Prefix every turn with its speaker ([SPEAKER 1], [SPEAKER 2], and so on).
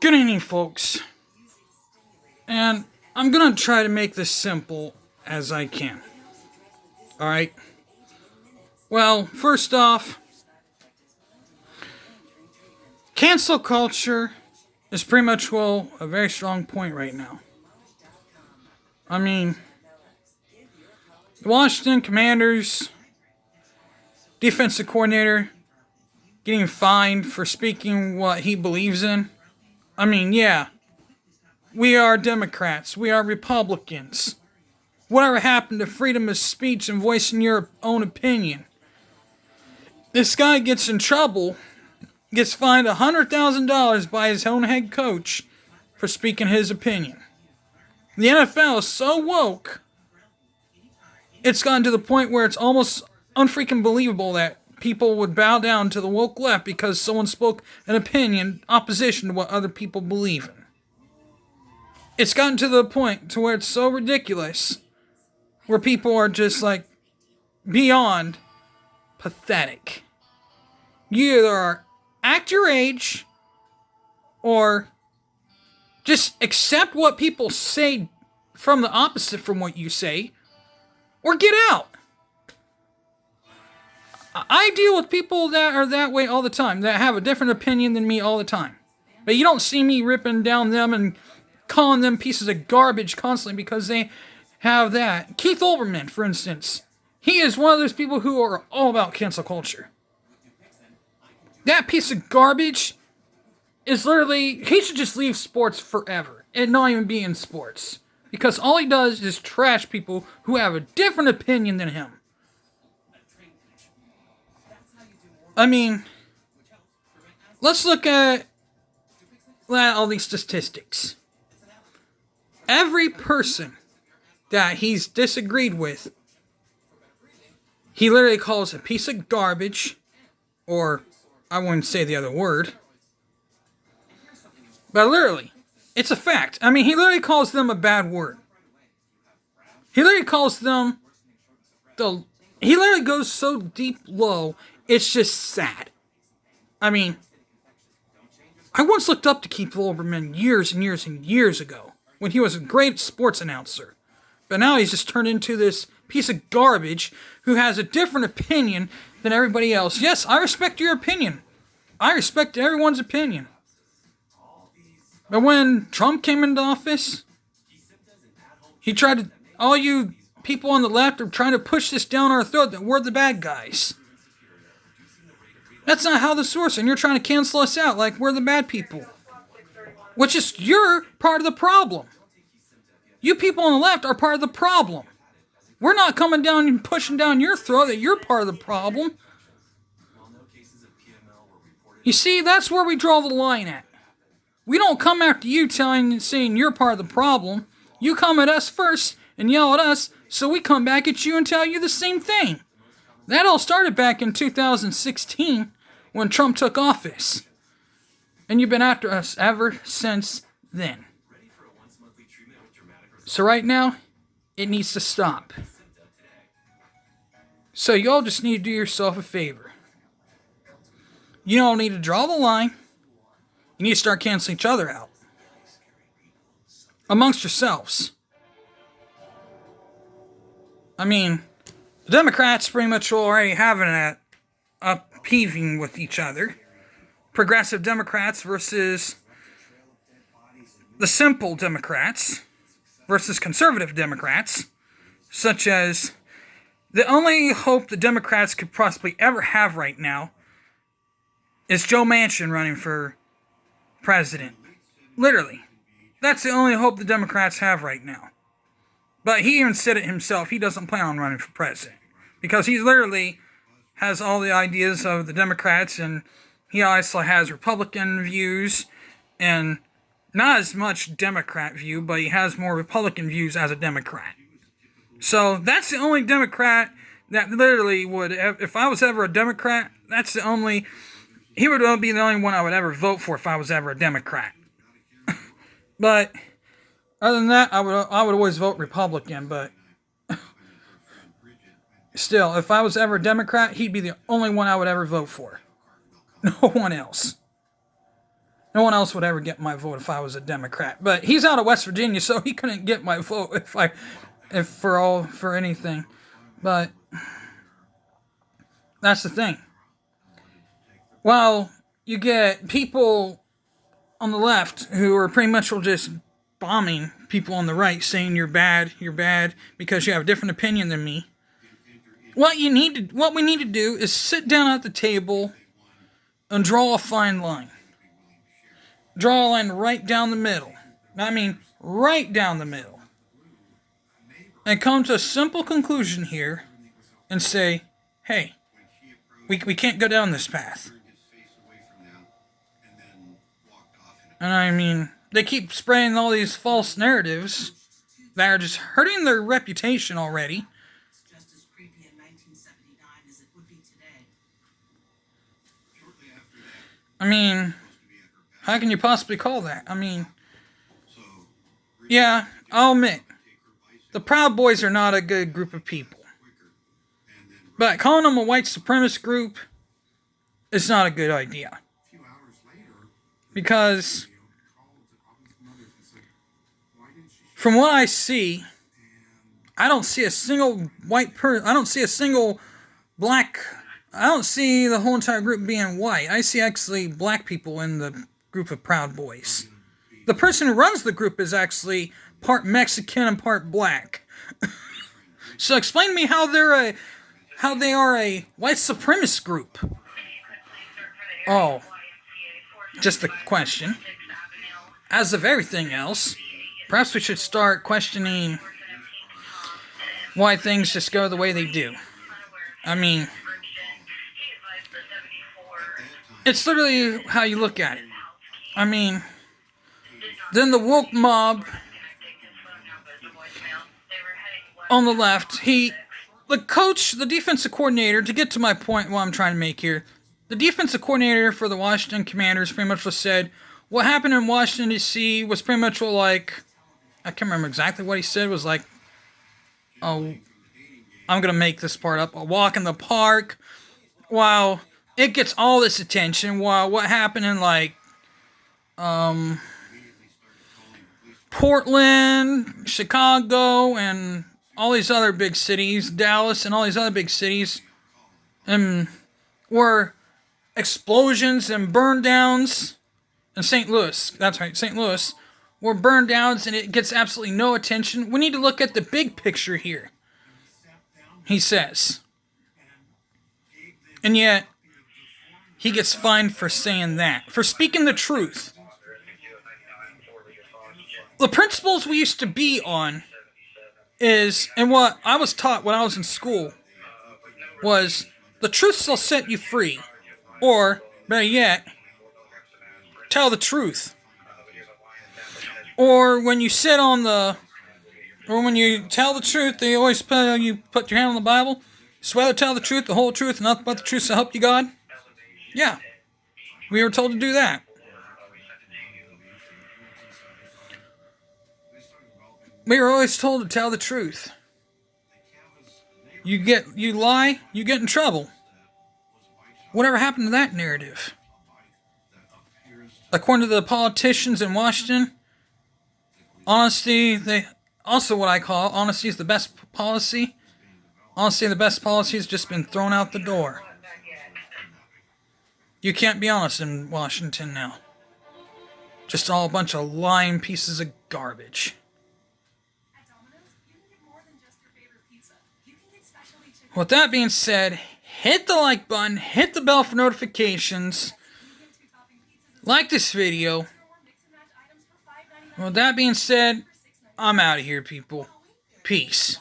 [SPEAKER 1] Good evening, folks. And I'm gonna try to make this simple as I can. Alright? Well, first off, cancel culture is pretty much, a very strong point right now. I mean, the Washington Commanders defensive coordinator getting fined for speaking what he believes in. I mean, yeah, we are Democrats, we are Republicans. Whatever happened to freedom of speech and voicing your own opinion? This guy gets in trouble, gets fined $100,000 by his own head coach for speaking his opinion. The NFL is so woke, it's gotten to the point where it's almost unfreaking believable that people would bow down to the woke left because someone spoke an opinion opposition to what other people believe in. It's gotten to the point to where it's so ridiculous, where people are just like beyond pathetic. You either are act your age or just accept what people say from the opposite from what you say, or get out. I deal with people that are that way all the time, that have a different opinion than me all the time. But you don't see me ripping down them and calling them pieces of garbage constantly because they have that. Keith Olbermann, for instance, he is one of those people who are all about cancel culture. That piece of garbage is literally, he should just leave sports forever and not even be in sports. Because all he does is trash people who have a different opinion than him. I mean, let's look at all these statistics. Every person that he's disagreed with, he literally calls a piece of garbage, or I wouldn't say the other word, but literally, it's a fact. I mean, he literally calls them a bad word. He literally calls them he literally goes so deep low, it's just sad. I mean, I once looked up to Keith Olbermann years and years and years ago, when he was a great sports announcer. But now he's just turned into this piece of garbage who has a different opinion than everybody else. Yes, I respect your opinion. I respect everyone's opinion. But when Trump came into office, he tried to, all you people on the left are trying to push this down our throat that we're the bad guys. That's not how this works, and you're trying to cancel us out like we're the bad people. Which is, you're part of the problem. You people on the left are part of the problem. We're not coming down and pushing down your throat that you're part of the problem. You see, that's where we draw the line at. We don't come after you saying you're part of the problem. You come at us first and yell at us, so we come back at you and tell you the same thing. That all started back in 2016 when Trump took office. And you've been after us ever since then. So right now, it needs to stop. So y'all just need to do yourself a favor. You don't need to draw the line. You need to start canceling each other out. Amongst yourselves. I mean, the Democrats pretty much already having that upheaving with each other. Progressive Democrats versus the simple Democrats versus conservative Democrats, such as the only hope the Democrats could possibly ever have right now is Joe Manchin running for president. Literally. That's the only hope the Democrats have right now. But he even said it himself. He doesn't plan on running for president. Because he literally has all the ideas of the Democrats, and he also has Republican views, and not as much Democrat view, but he has more Republican views as a Democrat. So that's the only Democrat that literally would, if I was ever a Democrat, that's the only, he would be the only one I would ever vote for if I was ever a Democrat. But other than that, I would always vote Republican, but still, if I was ever a Democrat, he'd be the only one I would ever vote for. No one else. No one else would ever get my vote if I was a Democrat. But he's out of West Virginia, so he couldn't get my vote if for anything. But that's the thing. Well, you get people on the left who are pretty much just bombing people on the right, saying you're bad because you have a different opinion than me. What we need to do is sit down at the table and draw a fine line. Draw a line right down the middle. I mean, right down the middle. And come to a simple conclusion here and say, hey, we can't go down this path. And I mean, they keep spraying all these false narratives that are just hurting their reputation already. I mean, how can you possibly call that? I mean, yeah, I'll admit, the Proud Boys are not a good group of people. But calling them a white supremacist group is not a good idea. Because from what I see, I don't see a single white person. I don't see a single black. I don't see the whole entire group being white. I see actually black people in the group of Proud Boys. The person who runs the group is actually part Mexican and part black. So explain to me how they are a white supremacist group. Oh, just a question. As of everything else, perhaps we should start questioning why things just go the way they do. I mean, it's literally how you look at it. I mean, then the woke mob on the left, the defensive coordinator, to get to my point, what I'm trying to make here, the defensive coordinator for the Washington Commanders pretty much just said, what happened in Washington, D.C. was pretty much like, I can't remember exactly what he said, was like, oh, I'm going to make this part up, a walk in the park, while it gets all this attention, while what happened in, like, Portland, Chicago, and all these other big cities, Dallas, and all these other big cities, were explosions and burn downs. In St. Louis, that's right, St. Louis, were burned downs, and it gets absolutely no attention. We need to look at the big picture here, he says. And yet, he gets fined for saying that, for speaking the truth. The principles we used to be on is, and what I was taught when I was in school, was the truth shall set you free. Or, better yet, tell the truth. Or when you when you tell the truth, they always you put your hand on the Bible, swear to tell the truth, the whole truth, and nothing but the truth, so help you God. Yeah, we were told to do that. We were always told to tell the truth. You lie, you get in trouble. Whatever happened to that narrative? According to the politicians in Washington, honesty, what I call honesty is the best policy. Honestly, the best policy has just been thrown out the door. You can't be honest in Washington now. Just all a bunch of lying pieces of garbage. With that being said, hit the like button, hit the bell for notifications, like this video. With that being said, I'm out of here, people. Peace.